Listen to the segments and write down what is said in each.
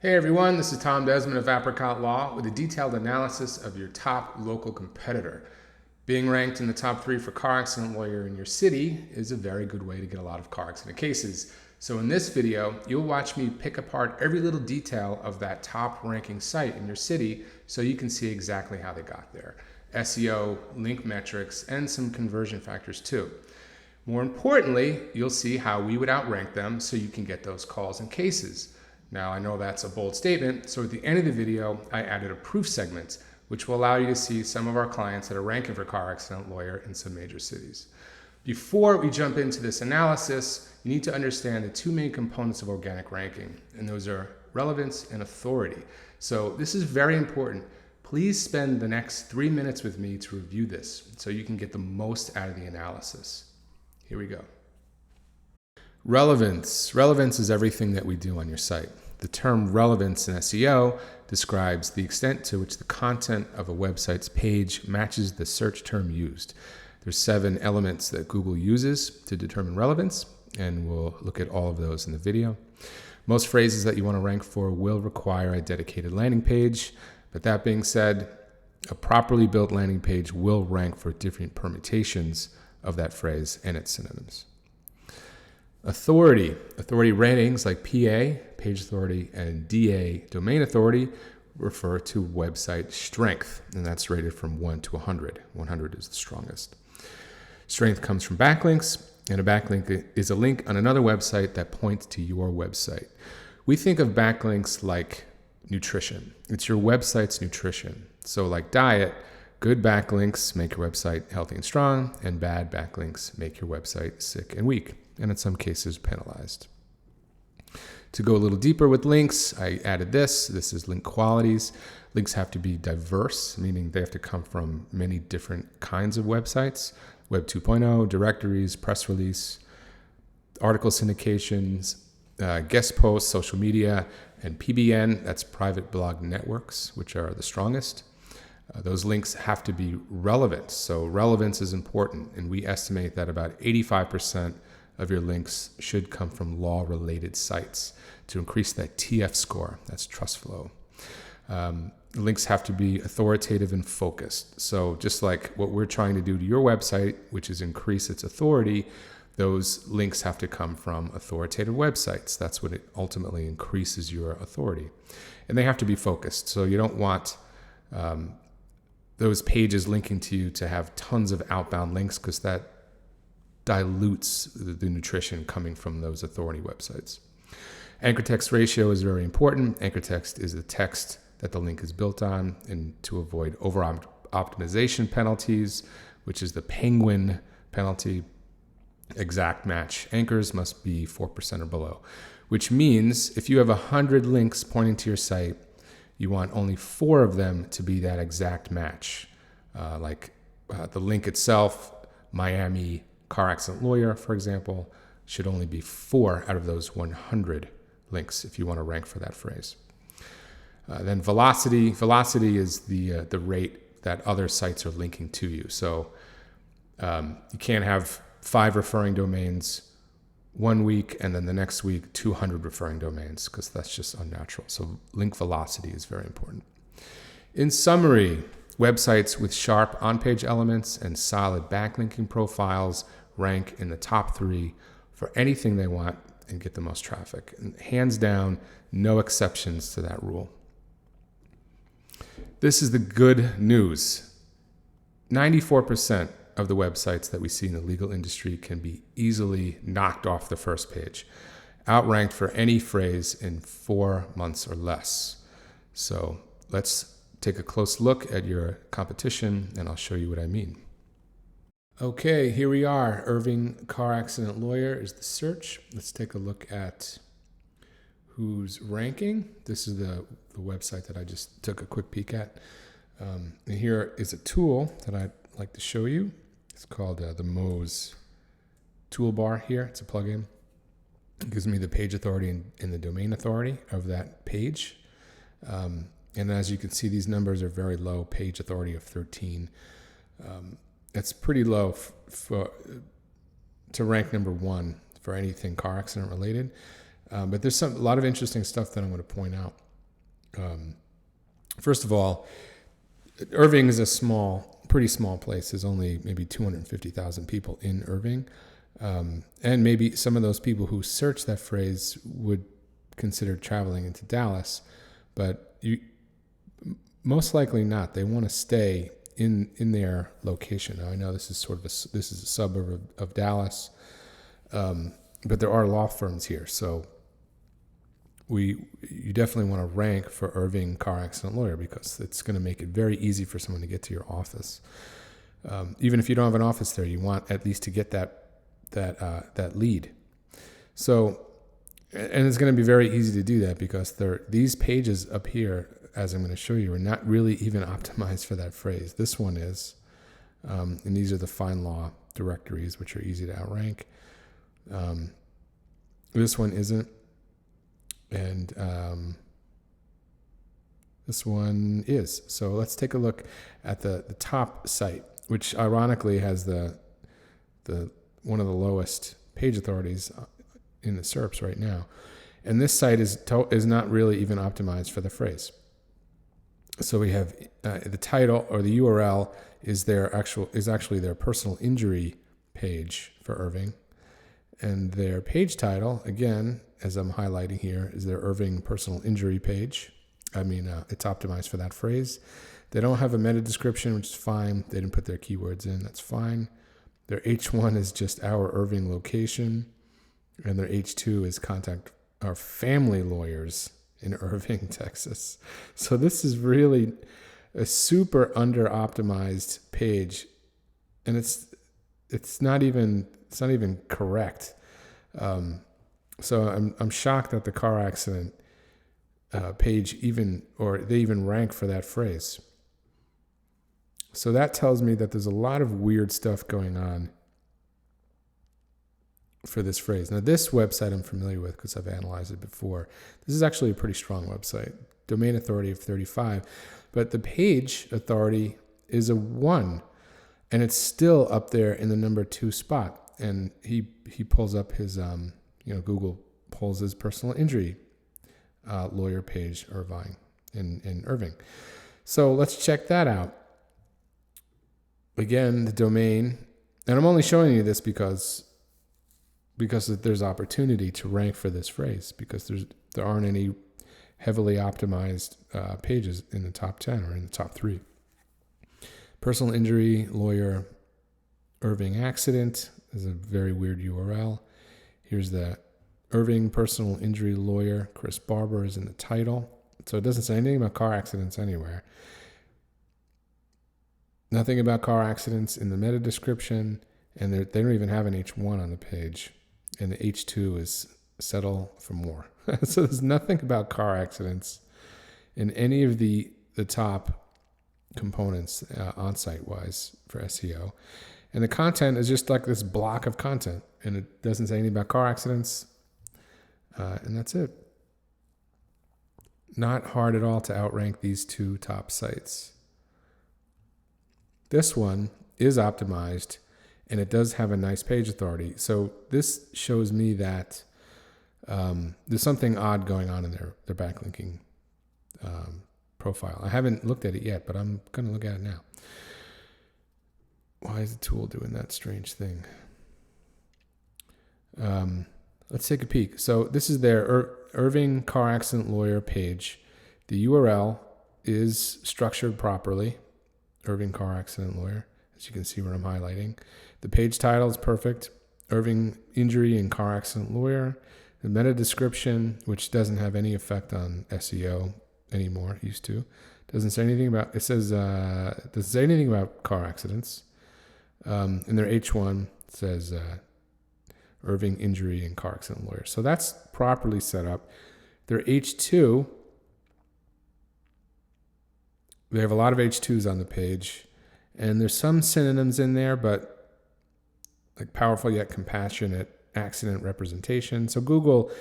Hey everyone, this is Tom Desmond of Apricot Law with a detailed analysis of your top local competitor. Being ranked in the top 3 for car accident lawyer in your city is a very good way to get a lot of car accident cases. So in this video, you'll watch me pick apart every little detail of that top ranking site in your city so you can see exactly how they got there. SEO, link metrics, and some conversion factors too. More importantly, you'll see how we would outrank them so you can get those calls and cases. Now, I know that's a bold statement, so at the end of the video, I added a proof segment, which will allow you to see some of our clients that are ranking for car accident lawyer in some major cities. Before we jump into this analysis, you need to understand the 2 main components of organic ranking, and those are relevance and authority. So this is very important. Please spend the next 3 minutes with me to review this so you can get the most out of the analysis. Here we go. Relevance. Relevance is everything that we do on your site. The term relevance in SEO describes the extent to which the content of a website's page matches the search term used. There's 7 elements that Google uses to determine relevance, and we'll look at all of those in the video. Most phrases that you want to rank for will require a dedicated landing page, but that being said, a properly built landing page will rank for different permutations of that phrase and its synonyms. Authority. Authority ratings like PA, page authority, and DA, domain authority, refer to website strength, and that's rated from 1 to 100. 100 is the strongest. Strength comes from backlinks, and a backlink is a link on another website that points to your website. We think of backlinks like nutrition. It's your website's nutrition. So like diet, good backlinks make your website healthy and strong, and bad backlinks make your website sick and weak, and in some cases penalized. To go a little deeper with links, I added this. This is link qualities. Links have to be diverse, meaning they have to come from many different kinds of websites. Web 2.0, directories, press release, article syndications, guest posts, social media, and PBN, that's private blog networks, which are the strongest. Those links have to be relevant. So relevance is important, and we estimate that about 85% of your links should come from law-related sites to increase that TF score. That's trust flow. Links have to be authoritative and focused. So just like what we're trying to do to your website, which is increase its authority, those links have to come from authoritative websites. That's what it ultimately increases your authority. And they have to be focused. So you don't want those pages linking to you to have tons of outbound links, because that dilutes the nutrition coming from those authority websites. Anchor text ratio is very important. Anchor text is the text that the link is built on, and to avoid over optimization penalties, which is the penguin penalty, exact match anchors must be 4% or below, which means if you have 100 links pointing to your site, you want only 4 of them to be that exact match. The link itself, Miami car accident lawyer, for example, should only be 4 out of those 100 links if you want to rank for that phrase. Then velocity. Velocity is the rate that other sites are linking to you. So you can't have 5 referring domains one week and then the next week 200 referring domains, because that's just unnatural. So link velocity is very important. In summary, websites with sharp on-page elements and solid backlinking profiles rank in the top 3 for anything they want and get the most traffic. And hands down, no exceptions to that rule. This is the good news. 94% of the websites that we see in the legal industry can be easily knocked off the first page, outranked for any phrase in 4 months or less. So let's take a close look at your competition, and I'll show you what I mean. Okay, here we are. Irving car accident lawyer is the search. Let's take a look at who's ranking. This is the website that I just took a quick peek at. And here is a tool that I'd like to show you. It's called the Moz toolbar here. It's a plugin. It gives me the page authority and the domain authority of that page. And as you can see, these numbers are very low. Page authority of 13. It's pretty low to rank number 1 for anything car accident related. But there's a lot of interesting stuff that I'm going to point out. First of all, Irving is pretty small place. There's only maybe 250,000 people in Irving. And maybe some of those people who search that phrase would consider traveling into Dallas, but most likely not. They want to stay in their location. Now, I know this is a suburb of Dallas, but there are law firms here, so you definitely want to rank for Irving car accident lawyer because it's going to make it very easy for someone to get to your office. Even if you don't have an office there, you want at least to get that lead. So, and it's going to be very easy to do that because these pages up here, as I'm going to show you, are not really even optimized for that phrase. This one is, and these are the fine law directories, which are easy to outrank. This one isn't, and this one is. So let's take a look at the top site, which ironically has the one of the lowest page authorities in the SERPs right now. And this site is not really even optimized for the phrase. So we have the title, or the URL is actually their personal injury page for Irving. And their page title, again, as I'm highlighting here, is their Irving personal injury page. It's optimized for that phrase. They don't have a meta description, which is fine. They didn't put their keywords in. That's fine. Their H1 is just our Irving location. And their H2 is contact our family lawyers in Irving, Texas. So this is really a super under-optimized page. And it's not even correct. So I'm shocked that the car accident page they even rank for that phrase. So that tells me that there's a lot of weird stuff going on for this phrase. Now, this website I'm familiar with because I've analyzed it before. This is actually a pretty strong website, domain authority of 35, but the page authority is a 1, and it's still up there in the number 2 spot. And he pulls up his, Google pulls his personal injury lawyer page, Irving, in Irving. So let's check that out. Again, the domain, and I'm only showing you this because there's opportunity to rank for this phrase because there aren't any heavily optimized pages in the top 10 or in the top 3. Personal injury lawyer Irving accident is a very weird URL. Here's the Irving personal injury lawyer Chris Barber is in the title. So it doesn't say anything about car accidents anywhere. Nothing about car accidents in the meta description, and they don't even have an H1 on the page. And the H2 is settle for more. So there's nothing about car accidents in any of the top components on-site wise for SEO. And the content is just like this block of content, and it doesn't say anything about car accidents, and that's it. Not hard at all to outrank these 2 top sites. This one is optimized, and it does have a nice page authority. So this shows me that there's something odd going on in their backlinking profile. I haven't looked at it yet, but I'm going to look at it now. Why is the tool doing that strange thing? Let's take a peek. So this is their Irving car accident lawyer page. The URL is structured properly. Irving car accident lawyer, as you can see where I'm highlighting. The page title is perfect. Irving injury and car accident lawyer. The meta description, which doesn't have any effect on SEO anymore, used to. Doesn't say anything about, it says, doesn't say anything about car accidents. In their H1 says Irving injury and car accident lawyer. So that's properly set up. Their H2, they have a lot of H2s on the page, and there's some synonyms in there, but like powerful yet compassionate accident representation. So Google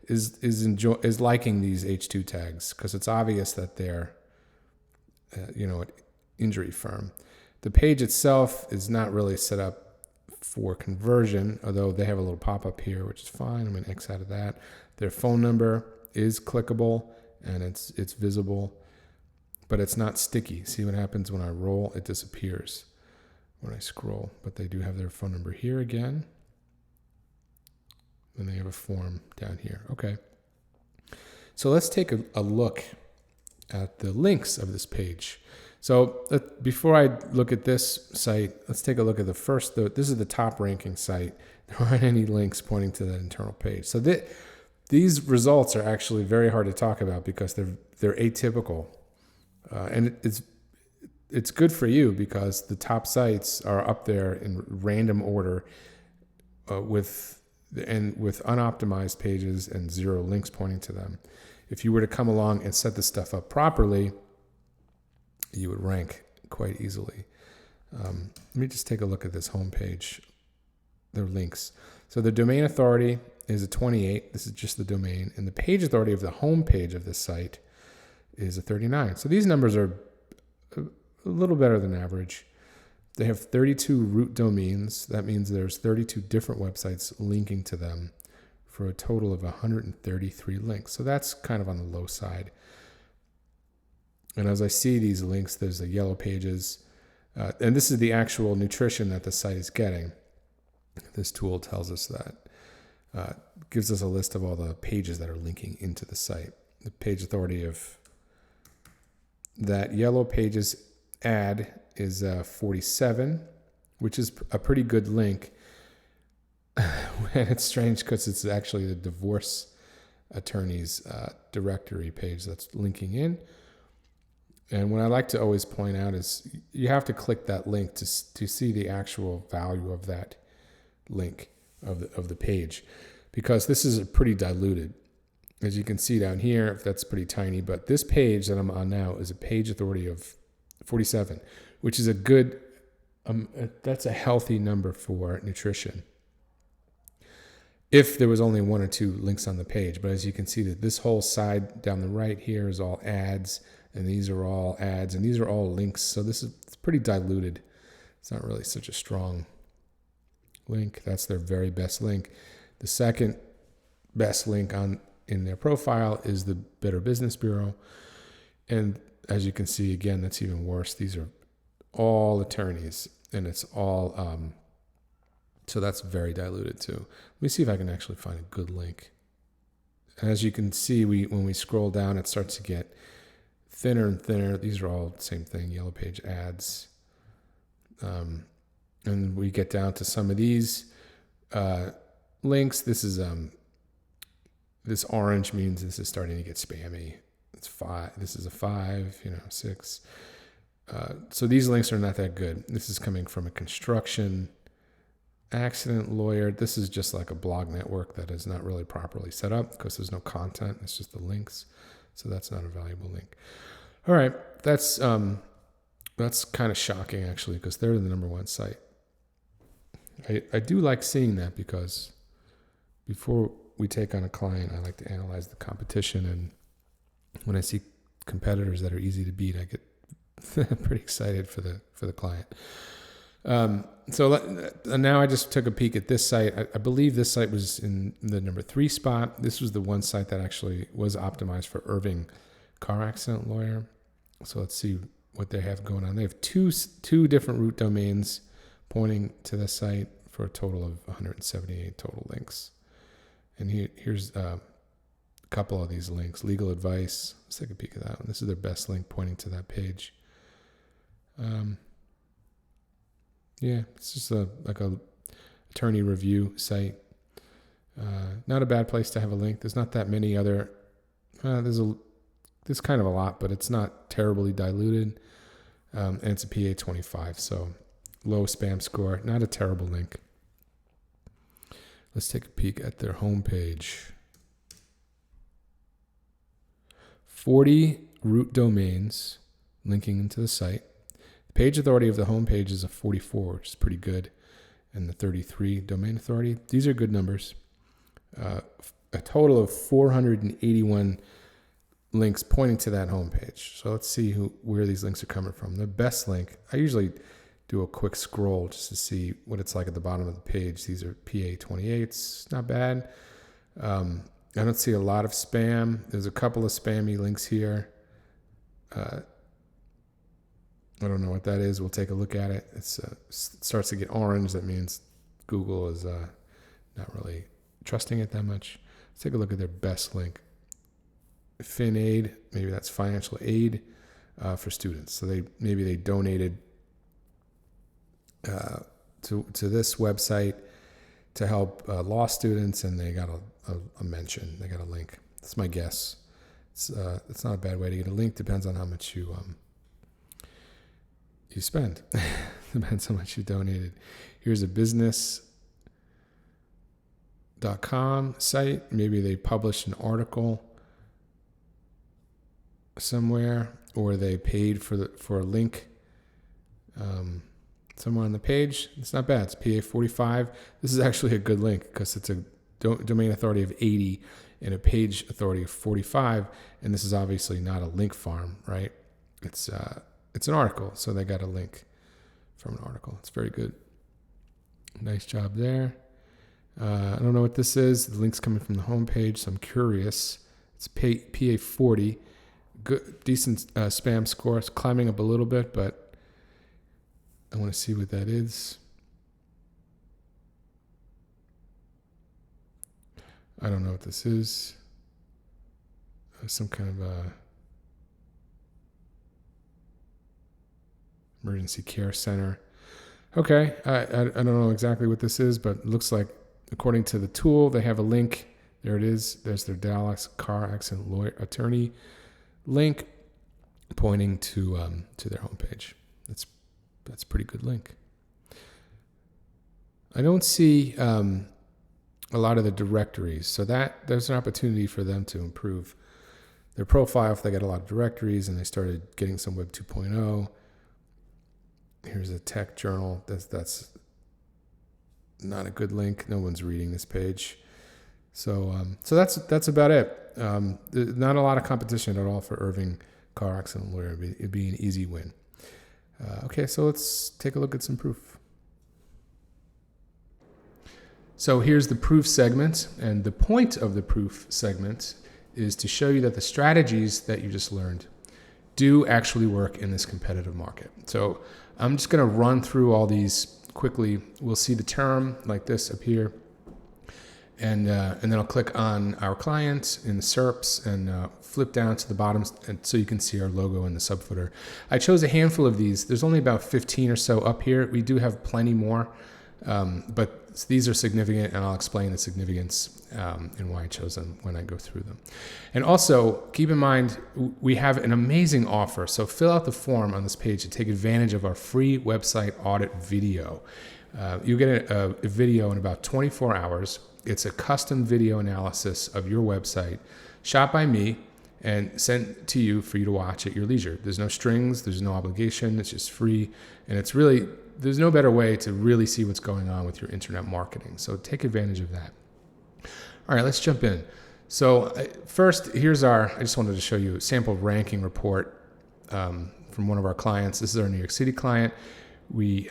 is liking these H2 tags because it's obvious that they're an injury firm. The page itself is not really set up for conversion, although they have a little pop-up here, which is fine. I'm going to X out of that. Their phone number is clickable, and it's visible, but it's not sticky. See what happens when I roll? It disappears when I scroll. But they do have their phone number here again. And they have a form down here. Okay. So let's take a look at the links of this page. So before I look at this site, let's take a look at the first. This is the top ranking site. There aren't any links pointing to that internal page. So these results are actually very hard to talk about because they're atypical. And it's good for you because the top sites are up there in random order with unoptimized pages and 0 links pointing to them. If you were to come along and set this stuff up properly, you would rank quite easily. Let me just take a look at this homepage. Their links. So the domain authority is a 28. This is just the domain. And the page authority of the homepage of this site is a 39. So these numbers are a little better than average. They have 32 root domains. That means there's 32 different websites linking to them for a total of 133 links. So that's kind of on the low side. And as I see these links, there's the yellow pages. And this is the actual nutrition that the site is getting. This tool tells us that. Gives us a list of all the pages that are linking into the site. The page authority of that yellow pages ad is 47, which is a pretty good link. And it's strange because it's actually the divorce attorney's directory page that's linking in. And what I like to always point out is you have to click that link to see the actual value of that link of the page, because this is pretty diluted. As you can see down here, that's pretty tiny, but this page that I'm on now is a page authority of 47, which is a good, that's a healthy number for nutrition. If there was only 1 or 2 links on the page, but as you can see that this whole side down the right here is all ads, and these are all ads, and these are all links. So it's pretty diluted. It's not really such a strong link. That's their very best link. The second best link in their profile is the Better Business Bureau. And as you can see, again, that's even worse. These are all attorneys, and it's all, so that's very diluted too. Let me see if I can actually find a good link. And as you can see, when we scroll down, it starts to get thinner and thinner. These are all the same thing, yellow page ads. And we get down to some of these links. This is this orange means this is starting to get spammy. It's 5. This is a 5, 6. So these links are not that good. This is coming from a construction accident lawyer. This is just like a blog network that is not really properly set up because there's no content. It's just the links. So that's not a valuable link. All right. That's kind of shocking actually, because they're the number 1 site. I do like seeing that because before we take on a client, I like to analyze the competition. And when I see competitors that are easy to beat, I get pretty excited for the client. So now I just took a peek at this site. I believe this site was in the number 3 spot. This was the one site that actually was optimized for Irving car accident lawyer. So let's see what they have going on. They have two different root domains pointing to the site for a total of 178 total links. And here's a couple of these links. Legal advice. Let's take a peek at that one. This is their best link pointing to that page. Yeah, it's just like a attorney review site. Not a bad place to have a link. There's not that many other. There's kind of a lot, but it's not terribly diluted. And it's a PA 25, so low spam score. Not a terrible link. Let's take a peek at their homepage. 40 root domains linking into the site. The page authority of the homepage is a 44, which is pretty good. And the 33 domain authority. These are good numbers. A total of 481 links pointing to that homepage. So let's see where these links are coming from. The best link, I usually do a quick scroll just to see what it's like at the bottom of the page. These are PA 28s, not bad. I don't see a lot of spam. There's a couple of spammy links here. I don't know what that is. We'll take a look at it. It starts to get orange. That means Google is not really trusting it that much. Let's take a look at their best link. FinAid, maybe that's financial aid for students. So they donated to this website to help law students, and they got a mention. They got a link. That's my guess. It's not a bad way to get a link. Depends on how much you spend. Depends how much you donated. Here's a business.com site. Maybe they published an article somewhere, or they paid for a link somewhere on the page. It's not bad. It's PA 45. This is actually a good link because it's a domain authority of 80 and a page authority of 45. And this is obviously not a link farm, right? It's an article, so they got a link from an article. It's very good. Nice job there. I don't know what this is. The link's coming from the homepage, so I'm curious. It's PA 40. Good, decent spam score. It's climbing up a little bit, but I want to see what that is. I don't know what this is. Some kind of emergency care center. Okay, I don't know exactly what this is, but it looks like, according to the tool, they have a link. There it is. There's their Dallas car accident lawyer attorney link pointing to their homepage. That's a pretty good link. I don't see a lot of the directories, so there's an opportunity for them to improve their profile if they get a lot of directories and they started getting some Web 2.0. Here's a tech journal. That's not a good link. No one's reading this page. So that's about it. Not a lot of competition at all for Irving car accident lawyer. It'd be an easy win. Okay, so let's take a look at some proof. So here's the proof segment, and the point of the proof segment is to show you that the strategies that you just learned do actually work in this competitive market. So I'm just going to run through all these quickly. We'll see the term like this up here, and then I'll click on our client in the SERPs and flip down to the bottom, and so you can see our logo in the subfooter. I chose a handful of these. There's only about 15 or so up here. We do have plenty more, but these are significant, and I'll explain the significance and why I chose them when I go through them. And also, keep in mind, we have an amazing offer. So fill out the form on this page to take advantage of our free website audit video. You get a video in about 24 hours. It's a custom video analysis of your website, shot by me, and sent to you for you to watch at your leisure. There's no strings, there's no obligation, it's just free, and it's really, there's no better way to really see what's going on with your internet marketing. So take advantage of that. All right, let's jump in. So first, I just wanted to show you a sample ranking report from one of our clients. This is our New York City client. We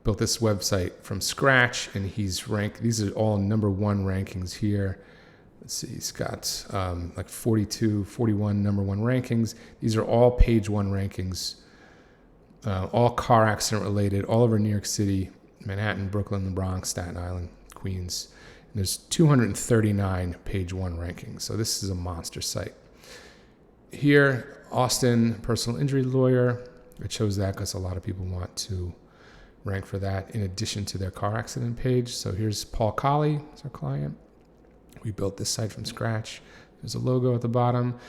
built this website from scratch, and he's ranked, these are all number one rankings here. Let's see, he's got like 42, 41 number one rankings. These are all page one rankings, all car accident related, all over New York City, Manhattan, Brooklyn, the Bronx, Staten Island, Queens. And there's 239 page one rankings. So this is a monster site. Here, Austin, personal injury lawyer. I chose that because a lot of people want to rank for that in addition to their car accident page. So here's Paul Colley, it's our client. We built this site from scratch. There's a logo at the bottom.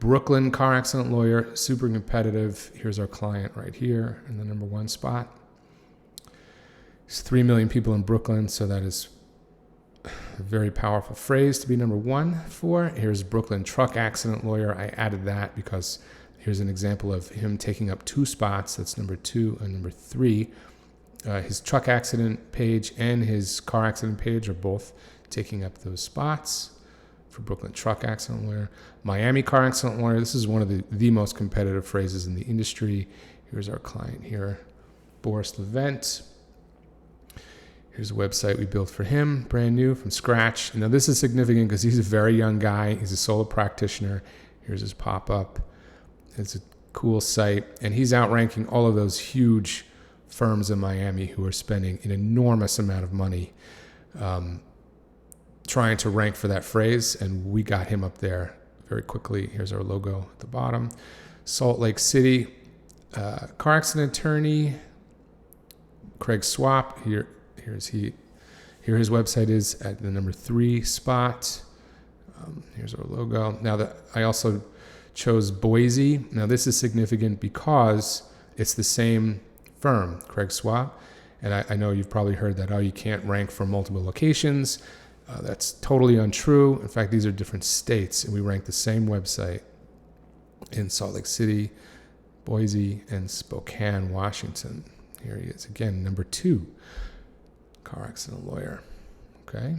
Brooklyn car accident lawyer, super competitive. Here's our client right here in the number one spot. There's 3 million people in Brooklyn, so that is a very powerful phrase to be number one for. Here's Brooklyn truck accident lawyer. I added that because here's an example of him taking up 2 spots. That's number 2 and number 3. His truck accident page and his car accident page are both taking up those spots for Brooklyn truck accident lawyer. Miami car accident lawyer. This is one of the most competitive phrases in the industry. Here's our client here, Boris Levent. Here's a website we built for him, brand new from scratch. And now this is significant because he's a very young guy. He's a solo practitioner. Here's his pop-up. It's a cool site. And he's outranking all of those huge firms in Miami who are spending an enormous amount of money trying to rank for that phrase. And we got him up there very quickly. Here's our logo at the bottom. Salt Lake City, car accident attorney, Craig Swap. Here his website is at the number 3 spot. Here's our logo. Now I also chose Boise. Now this is significant because it's the same firm, Craig Swap. And I know you've probably heard that, you can't rank for multiple locations. That's totally untrue. In fact, these are different states, and we rank the same website in Salt Lake City, Boise, and Spokane, Washington. Here he is again, number 2, car accident lawyer. Okay.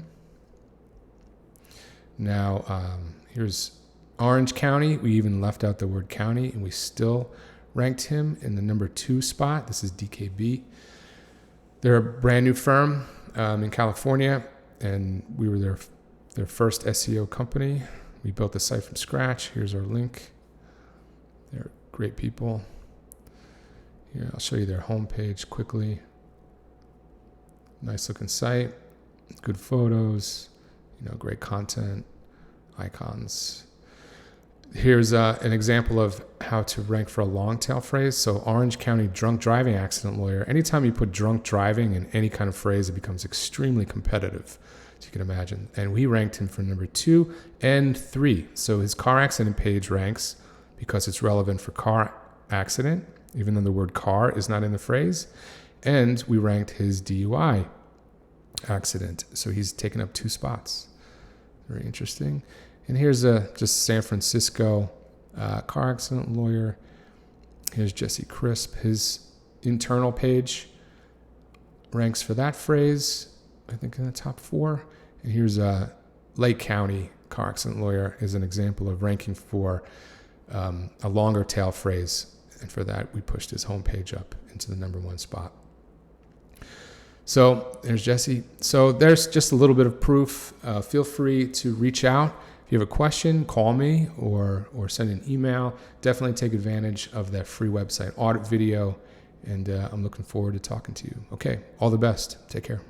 Now, here's Orange County. We even left out the word county, and we still ranked him in the number 2 spot. This is DKB. They're a brand new firm in California, and we were their first SEO company. We built the site from scratch. Here's our link. They're great people. Here, I'll show you their homepage quickly. Nice looking site, good photos, great content, icons. Here's an example of how to rank for a long tail phrase. So Orange County drunk driving accident lawyer. Anytime you put drunk driving in any kind of phrase, it becomes extremely competitive, as you can imagine. And we ranked him for number 2 and 3. So his car accident page ranks because it's relevant for car accident, even though the word car is not in the phrase. And we ranked his DUI accident. So he's taken up 2 spots. Very interesting. And here's just San Francisco car accident lawyer. Here's Jesse Crisp. His internal page ranks for that phrase, I think in the top 4. And here's Lake County car accident lawyer is an example of ranking for a longer tail phrase. And for that, we pushed his homepage up into the number 1 spot. So there's Jesse. So there's just a little bit of proof. Feel free to reach out. If you have a question, call me or send an email. Definitely take advantage of that free website audit video. And I'm looking forward to talking to you. Okay, all the best. Take care.